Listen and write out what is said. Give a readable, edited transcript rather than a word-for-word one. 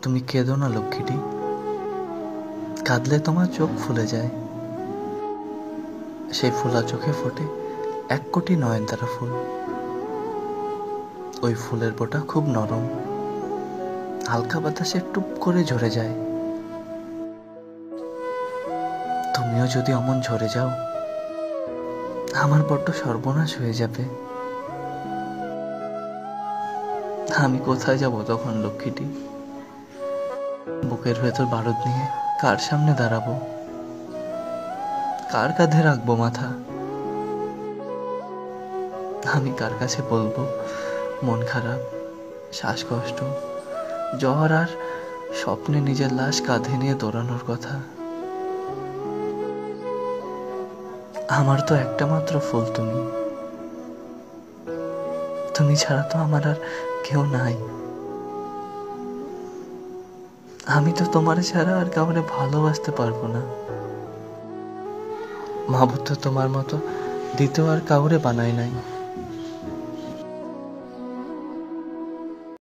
তুমি কেঁদো না লক্ষ্মীটি, কাঁদলে তোমার চোখ ফুলে যায়। সেই ফোলা চোখে ফোটে 1 কোটি নয়নতারা ফুল। ওই ফুলের বোটা খুব নরম, হালকা বাতাসে টুপ করে ঝরে যায়। তুমিও যদি অমন ঝরে যাও, আমার বড্ড সর্বনাশ হয়ে যাবে। আমি কোথায় যাব তখন লক্ষ্মীটি? বুকের ভেতর বারুদ নিয়ে কার সামনে দাঁড়াবো? কার কাঁধে রাখবো মাথা? আমি কার কাছে বলবো মন খারাপ, শ্বাসকষ্ট, জ্বর আর স্বপ্নে নিজের লাশ কাঁধে নিয়ে দৌড়ানোর কথা? আমার তো একটা মাত্র ফুল তুমি। তুমি ছাড়া তো আমার আর কেউ নাই। আমি তো তোমার ছাড়া আর কাউরে ভালোবাসতে পারবো না। মাবুদ তো তোমার মতো দ্বিতীয় আর কাউরে বানায় নাই।